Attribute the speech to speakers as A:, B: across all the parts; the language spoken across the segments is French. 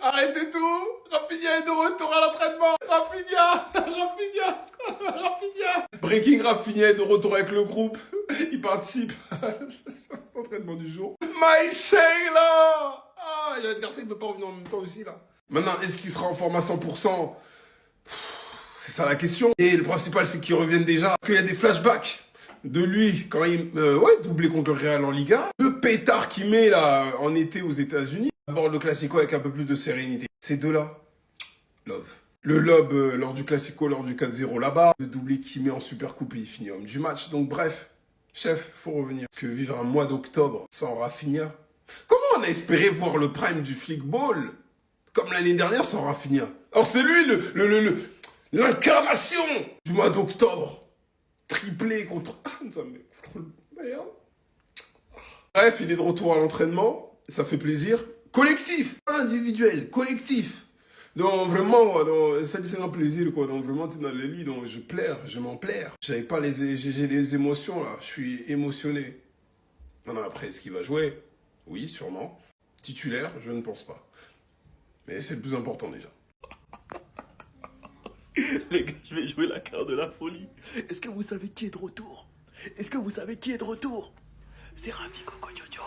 A: Arrêtez tout. Rafinha est de retour à l'entraînement. Rafinha. Breaking Rafinha est de retour avec le groupe. Il participe à l'entraînement du jour. My Shayla. Ah, il y a Edgar qui ne peut pas revenir en même temps aussi là. Maintenant, est-ce qu'il sera en forme à 100%? C'est ça la question. Et le principal, c'est qu'il revienne déjà. Parce qu'il y a des flashbacks de lui quand il doublé contre le Real en Liga. Le pétard qu'il met là en été aux États-Unis. D'abord le Classico avec un peu plus de sérénité. Ces deux-là, love. Le lob lors du Classico, lors du 4-0 là-bas. Le doublé qu'il met en Super Coupe et il finit homme du match. Donc bref, chef, faut revenir. Parce que vivre un mois d'octobre sans Rafinha. Comment on a espéré voir le prime du flickball comme l'année dernière sans Rafinha? Alors c'est lui l'incarnation du mois d'octobre. Triplé contre le Bayern. Bref, il est de retour à l'entraînement. Ça fait plaisir. Collectif, individuel, collectif. Donc vraiment, ça c'est un plaisir quoi. Donc vraiment, tu es dans les lits, donc je m'en plaire. J'ai les émotions là. Je suis émotionné. Maintenant après, est-ce qu'il va jouer? Oui, sûrement. Titulaire, je ne pense pas. Mais c'est le plus important déjà.
B: Les gars, je vais jouer la carte de la folie. Est-ce que vous savez qui est de retour? C'est Rafi Coco Jojo.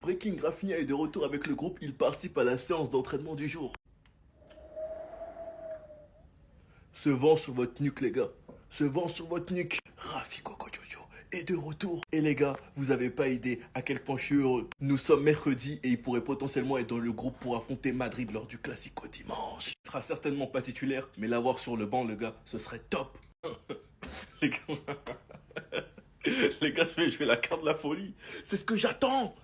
B: Breaking Rafinha est de retour avec le groupe. Il participe à la séance d'entraînement du jour. Se vent sur votre nuque, les gars. Rafi Coco Jojo est de retour. Et les gars, vous avez pas idée à quel point je suis heureux. Nous sommes mercredi et il pourrait potentiellement être dans le groupe pour affronter Madrid lors du Classico dimanche. Il sera certainement pas titulaire, mais l'avoir sur le banc, le gars, ce serait top. Les gars, les gars, je vais jouer la carte de la folie. C'est ce que j'attends.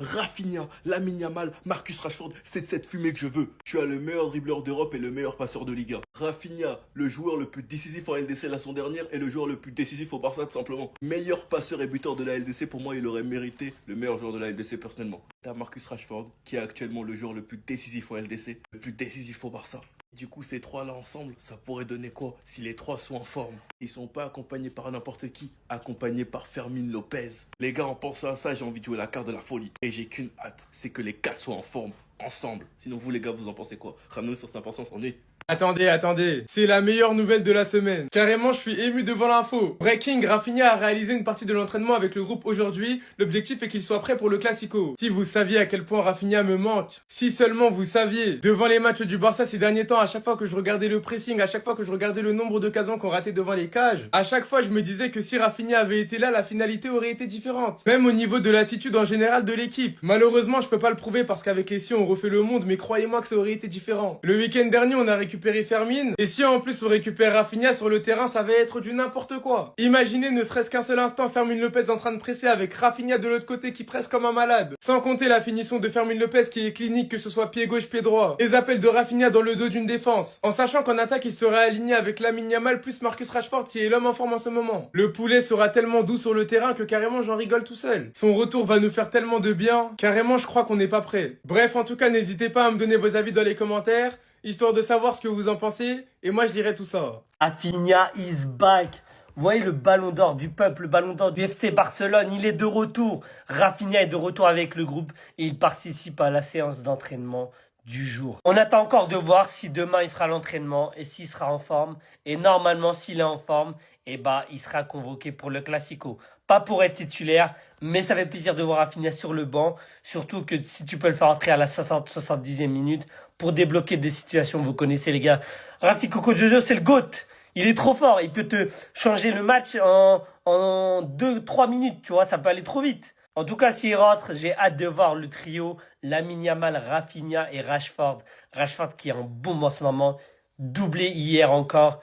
B: Rafinha, Lamine Yamal, Marcus Rashford, c'est de cette fumée que je veux. Tu as le meilleur dribbleur d'Europe et le meilleur passeur de Liga. Rafinha, le joueur le plus décisif en LDC la saison dernière et le joueur le plus décisif au Barça tout simplement. Meilleur passeur et buteur de la LDC, pour moi il aurait mérité le meilleur joueur de la LDC personnellement. T'as Marcus Rashford qui est actuellement le joueur le plus décisif en LDC, le plus décisif au Barça. Du coup, ces trois-là ensemble, ça pourrait donner quoi si les trois sont en forme? Ils sont pas accompagnés par n'importe qui, accompagnés par Fermin Lopez. Les gars, en pensant à ça, j'ai envie de jouer la carte de la folie. Et j'ai qu'une hâte, c'est que les quatre soient en forme, ensemble. Sinon, vous les gars, vous en pensez quoi? Ramenez-nous sur 5%, on est.
C: Attendez, c'est la meilleure nouvelle de la semaine. Carrément, je suis ému devant l'info. Breaking, Rafinha a réalisé une partie de l'entraînement avec le groupe aujourd'hui. L'objectif est qu'il soit prêt pour le Classico. Si vous saviez à quel point Rafinha me manque, si seulement vous saviez. Devant les matchs du Barça ces derniers temps, à chaque fois que je regardais le pressing, à chaque fois que je regardais le nombre d'occasions qu'on ratait devant les cages, à chaque fois je me disais que si Rafinha avait été là, la finalité aurait été différente. Même au niveau de l'attitude en général de l'équipe. Malheureusement, je peux pas le prouver parce qu'avec les si on refait le monde, mais croyez-moi que ça aurait été différent. Le week-end dernier, on a récupéré Fermin, et si en plus on récupère Rafinha sur le terrain, ça va être du n'importe quoi. Imaginez ne serait-ce qu'un seul instant Fermin Lopez en train de presser avec Rafinha de l'autre côté qui presse comme un malade. Sans compter la finition de Fermin Lopez qui est clinique, que ce soit pied gauche, pied droit. Les appels de Rafinha dans le dos d'une défense. En sachant qu'en attaque, il sera aligné avec Lamine Yamal plus Marcus Rashford qui est l'homme en forme en ce moment. Le poulet sera tellement doux sur le terrain que carrément j'en rigole tout seul. Son retour va nous faire tellement de bien, carrément je crois qu'on n'est pas prêt. Bref, en tout cas, n'hésitez pas à me donner vos avis dans les commentaires, histoire de savoir ce que vous en pensez, et moi je dirai tout ça.
D: Rafinha is back. Vous voyez le ballon d'or du peuple, le ballon d'or du FC Barcelone, il est de retour. Rafinha est de retour avec le groupe et il participe à la séance d'entraînement du jour. On attend encore de voir si demain il fera l'entraînement et s'il sera en forme. Et normalement, s'il est en forme, il sera convoqué pour le Classico. Pas pour être titulaire, mais ça fait plaisir de voir Rafinha sur le banc. Surtout que si tu peux le faire entrer à la 60-70e minute pour débloquer des situations, vous connaissez les gars. Rafi Coco Jojo, c'est le GOAT. Il est trop fort. Il peut te changer le match en 2-3 minutes, tu vois. Ça peut aller trop vite. En tout cas, s'il rentre, j'ai hâte de voir le trio Lamine Yamal, Rafinha et Rashford. Rashford qui est en bombe en ce moment. Doublé hier encore.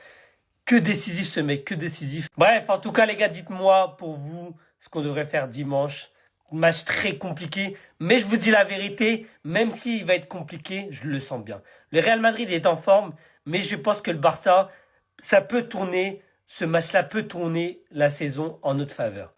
D: Que décisif ce mec, que décisif. Bref, en tout cas les gars, dites-moi pour vous ce qu'on devrait faire dimanche. Match très compliqué, mais je vous dis la vérité, même s'il va être compliqué, je le sens bien. Le Real Madrid est en forme, mais je pense que le Barça, ça peut tourner, ce match-là peut tourner la saison en notre faveur.